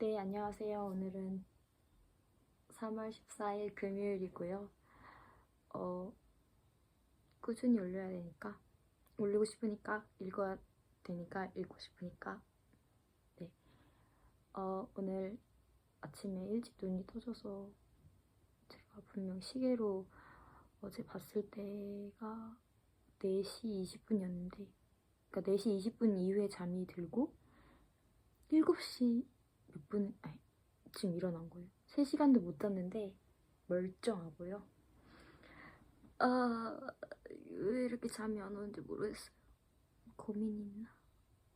네, 안녕하세요. 오늘은 3월 14일 금요일이고요. 꾸준히 올려야 되니까, 올리고 싶으니까, 읽어야 되니까, 읽고 싶으니까. 네. 오늘 아침에 일찍 눈이 떠져서 제가 분명 시계로 어제 봤을 때가 4시 20분이었는데, 그러니까 4시 20분 이후에 잠이 들고, 7시 몇 분, 아니, 지금 일어난 거예요. 3시간도 못 잤는데, 멀쩡하고요. 왜 이렇게 잠이 안 오는지 모르겠어요. 고민이 있나?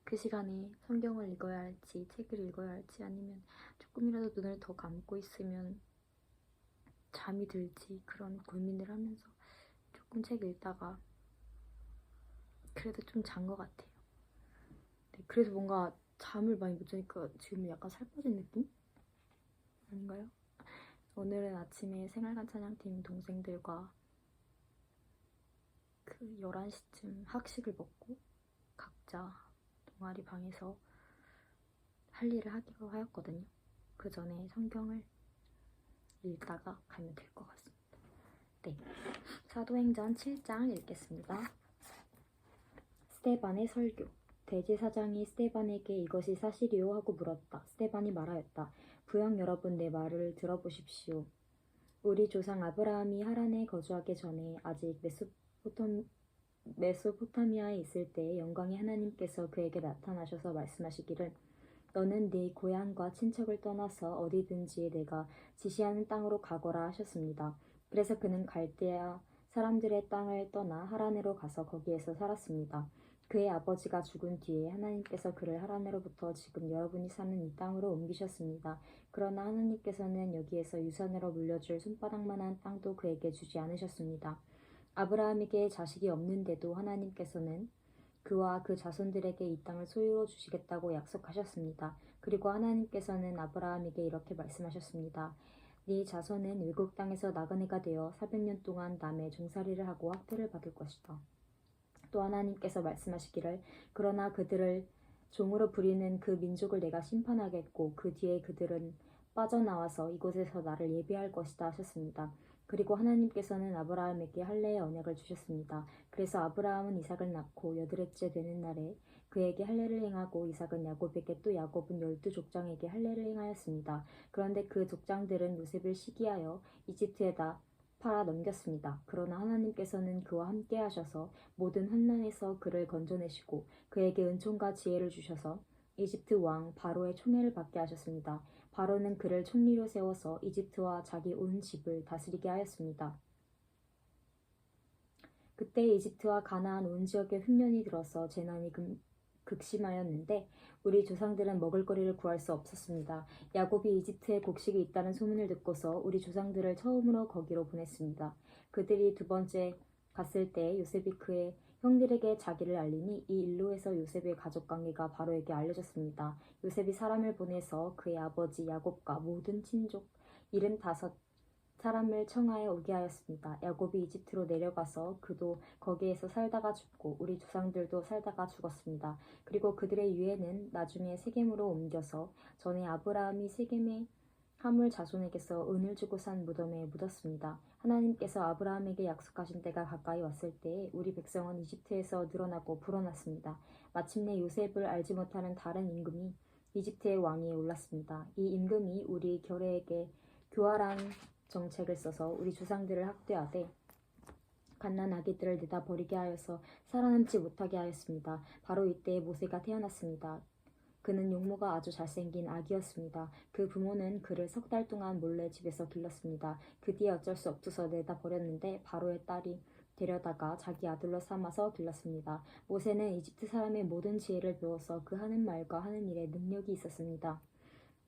그 시간에 성경을 읽어야 할지, 책을 읽어야 할지, 아니면 조금이라도 눈을 더 감고 있으면 잠이 들지, 그런 고민을 하면서 조금 책 읽다가 그래도 좀 잔 것 같아요. 네, 그래서 뭔가 잠을 많이 못 자니까 지금 약간 살 빠진 느낌? 아닌가요? 오늘은 아침에 생활관 찬양팀 동생들과 그 11시쯤 학식을 먹고 각자 동아리 방에서 할 일을 하기로 하였거든요. 그 전에 성경을 읽다가 가면 될 것 같습니다. 네, 사도행전 7장 읽겠습니다. 스데반의 설교. 대제사장이 스데반에게 이것이 사실이요 하고 물었다. 스데반이 말하였다. 부형 여러분, 내 말을 들어보십시오. 우리 조상 아브라함이 하란에 거주하기 전에 아직 메소포타미아에 있을 때 영광의 하나님께서 그에게 나타나셔서 말씀하시기를 너는 네 고향과 친척을 떠나서 어디든지 내가 지시하는 땅으로 가거라 하셨습니다. 그래서 그는 갈대아 사람들의 땅을 떠나 하란으로 가서 거기에서 살았습니다. 그의 아버지가 죽은 뒤에 하나님께서 그를 하란으로부터 지금 여러분이 사는 이 땅으로 옮기셨습니다. 그러나 하나님께서는 여기에서 유산으로 물려줄 손바닥만한 땅도 그에게 주지 않으셨습니다. 아브라함에게 자식이 없는데도 하나님께서는 그와 그 자손들에게 이 땅을 소유로 주시겠다고 약속하셨습니다. 그리고 하나님께서는 아브라함에게 이렇게 말씀하셨습니다. 네 자손은 외국 땅에서 나그네가 되어 400년 동안 남의 종살이를 하고 학대를 받을 것이다. 또 하나님께서 말씀하시기를 그러나 그들을 종으로 부리는 그 민족을 내가 심판하겠고 그 뒤에 그들은 빠져나와서 이곳에서 나를 예배할 것이다 하셨습니다. 그리고 하나님께서는 아브라함에게 할례의 언약을 주셨습니다. 그래서 아브라함은 이삭을 낳고 여드렛째 되는 날에 그에게 할례를 행하고 이삭은 야곱에게 또 야곱은 12족장에게 할례를 행하였습니다. 그런데 그 족장들은 요셉을 시기하여 이집트에다 팔아 넘겼습니다. 그러나 하나님께서는 그와 함께 하셔서 모든 환난에서 그를 건져내시고 그에게 은총과 지혜를 주셔서 이집트 왕 바로의 총애를 받게 하셨습니다. 바로는 그를 총리로 세워서 이집트와 자기 온 집을 다스리게 하였습니다. 그때 이집트와 가나안 온 지역에 흉년이 들어서 재난이 극심하였는데 우리 조상들은 먹을거리를 구할 수 없었습니다. 야곱이 이집트에 곡식이 있다는 소문을 듣고서 우리 조상들을 처음으로 거기로 보냈습니다. 그들이 두 번째 갔을 때 요셉이 그의 형들에게 자기를 알리니 이 일로 해서 요셉의 가족 관계가 바로에게 알려졌습니다. 요셉이 사람을 보내서 그의 아버지 야곱과 모든 친족 75사람을 청하에 오게 하였습니다. 야곱이 이집트로 내려가서 그도 거기에서 살다가 죽고 우리 조상들도 살다가 죽었습니다. 그리고 그들의 유해는 나중에 세겜으로 옮겨서 전에 아브라함이 세겜의 하물 자손에게서 은을 주고 산 무덤에 묻었습니다. 하나님께서 아브라함에게 약속하신 때가 가까이 왔을 때 우리 백성은 이집트에서 늘어나고 불어났습니다. 마침내 요셉을 알지 못하는 다른 임금이 이집트의 왕위에 올랐습니다. 이 임금이 우리 결례에게 교활한 정책을 써서 우리 조상들을 학대하되 갓난 아기들을 내다 버리게 하여서 살아남지 못하게 하였습니다. 바로 이때 모세가 태어났습니다. 그는 용모가 아주 잘생긴 아기였습니다. 그 부모는 그를 3달 동안 몰래 집에서 길렀습니다. 그 뒤에 어쩔 수 없어서 내다 버렸는데 바로의 딸이 데려다가 자기 아들로 삼아서 길렀습니다. 모세는 이집트 사람의 모든 지혜를 배워서 그 하는 말과 하는 일에 능력이 있었습니다.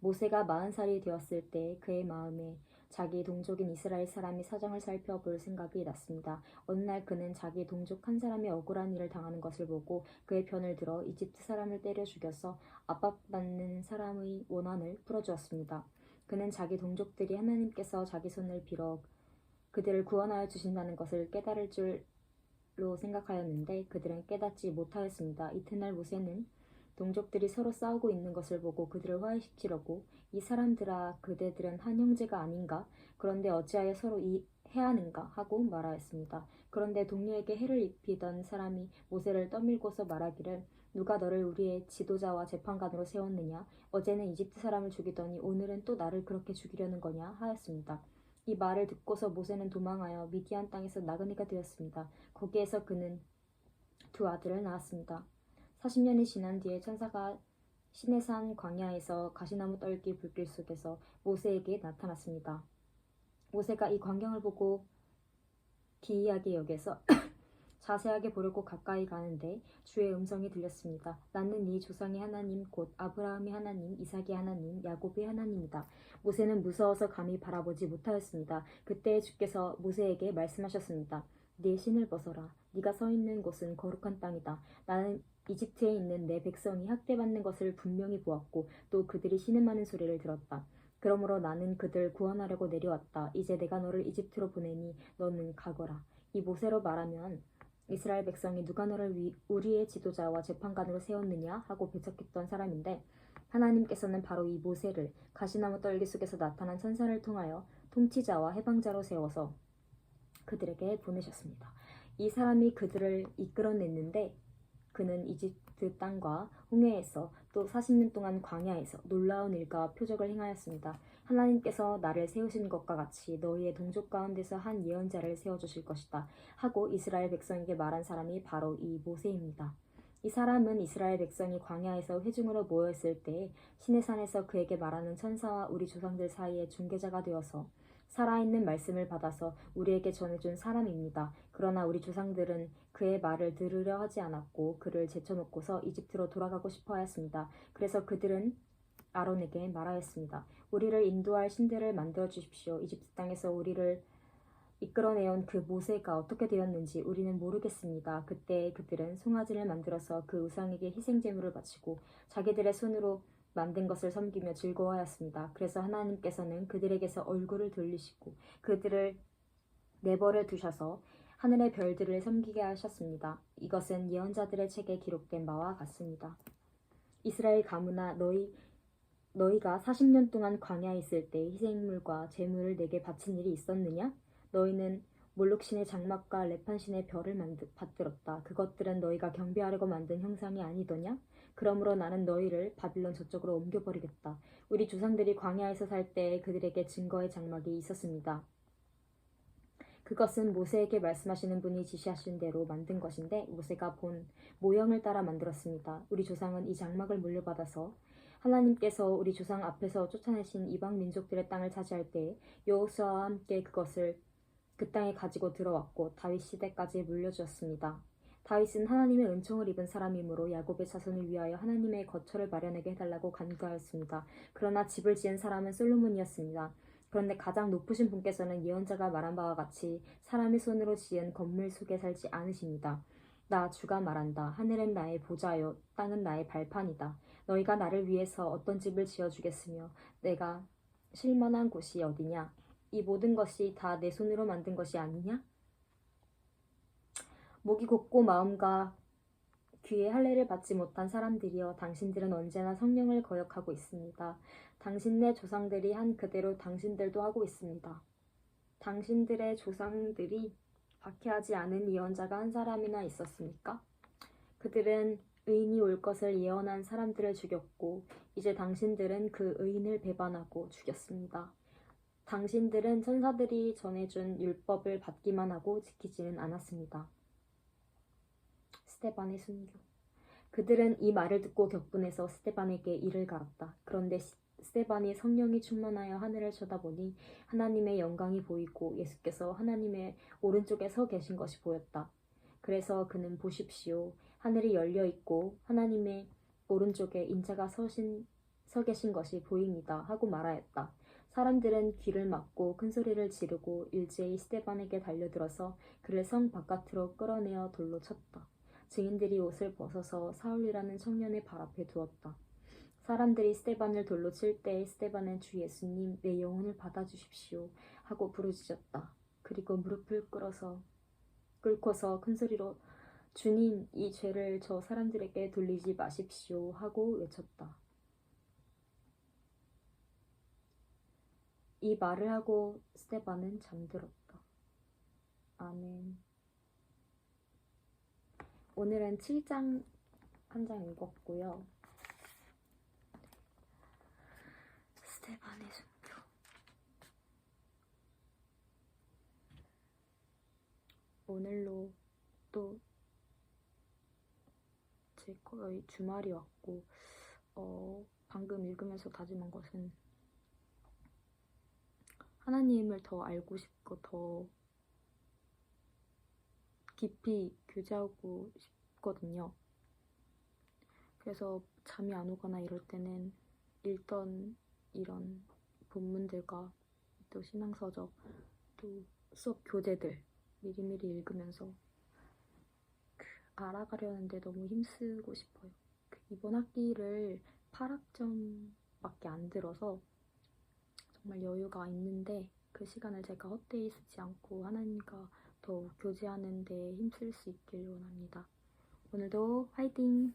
모세가 40살이 되었을 때 그의 마음에 자기 동족인 이스라엘 사람이 사정을 살펴볼 생각이 났습니다. 어느 날 그는 자기 동족 한 사람이 억울한 일을 당하는 것을 보고 그의 편을 들어 이집트 사람을 때려 죽여서 압박받는 사람의 원한을 풀어주었습니다. 그는 자기 동족들이 하나님께서 자기 손을 빌어 그들을 구원하여 주신다는 것을 깨달을 줄로 생각하였는데 그들은 깨닫지 못하였습니다. 이튿날 모세는 동족들이 서로 싸우고 있는 것을 보고 그들을 화해시키려고 이 사람들아 그대들은 한 형제가 아닌가? 그런데 어찌하여 서로 해하는가? 하고 말하였습니다. 그런데 동료에게 해를 입히던 사람이 모세를 떠밀고서 말하기를 누가 너를 우리의 지도자와 재판관으로 세웠느냐? 어제는 이집트 사람을 죽이더니 오늘은 또 나를 그렇게 죽이려는 거냐? 하였습니다. 이 말을 듣고서 모세는 도망하여 미디안 땅에서 나그네가 되었습니다. 거기에서 그는 두 아들을 낳았습니다. 40년이 지난 뒤에 천사가 시내산 광야에서 가시나무 떨기 불길 속에서 모세에게 나타났습니다. 모세가 이 광경을 보고 기이하게 여겨서 자세하게 보려고 가까이 가는데 주의 음성이 들렸습니다. 나는 네 조상의 하나님 곧 아브라함의 하나님, 이삭의 하나님, 야곱의 하나님이다. 모세는 무서워서 감히 바라보지 못하였습니다. 그때 주께서 모세에게 말씀하셨습니다. 네 신을 벗어라. 네가 서 있는 곳은 거룩한 땅이다. 나는 이집트에 있는 내 백성이 학대받는 것을 분명히 보았고 또 그들이 신음하는 소리를 들었다. 그러므로 나는 그들 구원하려고 내려왔다. 이제 내가 너를 이집트로 보내니 너는 가거라. 이 모세로 말하면 이스라엘 백성이 누가 너를 우리의 지도자와 재판관으로 세웠느냐 하고 배척했던 사람인데 하나님께서는 바로 이 모세를 가시나무 떨기 속에서 나타난 천사를 통하여 통치자와 해방자로 세워서 그들에게 보내셨습니다. 이 사람이 그들을 이끌어냈는데 그는 이집트 땅과 홍해에서 또 40년 동안 광야에서 놀라운 일과 표적을 행하였습니다. 하나님께서 나를 세우신 것과 같이 너희의 동족 가운데서 한 예언자를 세워주실 것이다 하고 이스라엘 백성에게 말한 사람이 바로 이 모세입니다. 이 사람은 이스라엘 백성이 광야에서 회중으로 모였을 때 시내산에서 그에게 말하는 천사와 우리 조상들 사이의 중개자가 되어서 살아있는 말씀을 받아서 우리에게 전해준 사람입니다. 그러나 우리 조상들은 그의 말을 들으려 하지 않았고 그를 제쳐놓고서 이집트로 돌아가고 싶어 하였습니다. 그래서 그들은 아론에게 말하였습니다. 우리를 인도할 신들을 만들어 주십시오. 이집트 땅에서 우리를 이끌어내온 그 모세가 어떻게 되었는지 우리는 모르겠습니다. 그때 그들은 송아지를 만들어서 그 우상에게 희생제물을 바치고 자기들의 손으로 만든 것을 섬기며 즐거워하였습니다. 그래서 하나님께서는 그들에게서 얼굴을 돌리시고 그들을 내버려 두셔서 하늘의 별들을 섬기게 하셨습니다. 이것은 예언자들의 책에 기록된 바와 같습니다. 이스라엘 가문아 너희가 40년 동안 광야에 있을 때 희생물과 제물을 내게 바친 일이 있었느냐? 너희는 몰록신의 장막과 레판신의 별을 받들었다. 그것들은 너희가 경배하려고 만든 형상이 아니더냐? 그러므로 나는 너희를 바빌론 저쪽으로 옮겨버리겠다. 우리 조상들이 광야에서 살 때 그들에게 증거의 장막이 있었습니다. 그것은 모세에게 말씀하시는 분이 지시하신 대로 만든 것인데 모세가 본 모형을 따라 만들었습니다. 우리 조상은 이 장막을 물려받아서 하나님께서 우리 조상 앞에서 쫓아내신 이방 민족들의 땅을 차지할 때 여호수아와 함께 그것을 그 땅에 가지고 들어왔고 다윗 시대까지 물려주었습니다. 다윗은 하나님의 은총을 입은 사람이므로 야곱의 자손을 위하여 하나님의 거처를 마련하게 해달라고 간구하였습니다. 그러나 집을 지은 사람은 솔로몬이었습니다. 그런데 가장 높으신 분께서는 예언자가 말한 바와 같이 사람의 손으로 지은 건물 속에 살지 않으십니다. 나 주가 말한다. 하늘은 나의 보좌요 땅은 나의 발판이다. 너희가 나를 위해서 어떤 집을 지어주겠으며 내가 쉴 만한 곳이 어디냐? 이 모든 것이 다 내 손으로 만든 것이 아니냐? 목이 곧고 마음과 귀에 할례를 받지 못한 사람들이여 당신들은 언제나 성령을 거역하고 있습니다. 당신네 조상들이 한 그대로 당신들도 하고 있습니다. 당신들의 조상들이 박해하지 않은 예언자가 한 사람이나 있었습니까? 그들은 의인이 올 것을 예언한 사람들을 죽였고 이제 당신들은 그 의인을 배반하고 죽였습니다. 당신들은 천사들이 전해준 율법을 받기만 하고 지키지는 않았습니다. 스데반의 순교. 그들은 이 말을 듣고 격분해서 스데반에게 이를 갈았다. 그런데 스데반이 성령이 충만하여 하늘을 쳐다보니 하나님의 영광이 보이고 예수께서 하나님의 오른쪽에 서 계신 것이 보였다. 그래서 그는 보십시오. 하늘이 열려 있고 하나님의 오른쪽에 인자가 서 계신 것이 보입니다. 하고 말하였다. 사람들은 귀를 막고 큰 소리를 지르고 일제히 스데반에게 달려들어서 그를 성 바깥으로 끌어내어 돌로 쳤다. 증인들이 옷을 벗어서 사울이라는 청년의 발 앞에 두었다. 사람들이 스데반을 돌로 칠 때 스데반은 주 예수님 내 영혼을 받아주십시오 하고 부르짖었다. 그리고 무릎을 꿇고서 큰 소리로 주님, 이 죄를 저 사람들에게 돌리지 마십시오 하고 외쳤다. 이 말을 하고 스테반은 잠들었다. 아멘. 오늘은 7장 한 장 읽었고요. 스테반의 순교. 오늘로 또 제 거의 주말이 왔고 방금 읽으면서 다짐한 것은 하나님을 더 알고 싶고 더 깊이 교제하고 싶거든요. 그래서 잠이 안 오거나 이럴 때는 읽던 이런 본문들과 또 신앙서적 또 수업 교재들 미리미리 읽으면서 알아가려는데 너무 힘쓰고 싶어요. 이번 학기를 8학점밖에 안 들어서 정말 여유가 있는데 그 시간을 제가 헛되이 쓰지 않고 하나님과 더 교제하는 데 힘쓸 수 있길 원합니다. 오늘도 화이팅!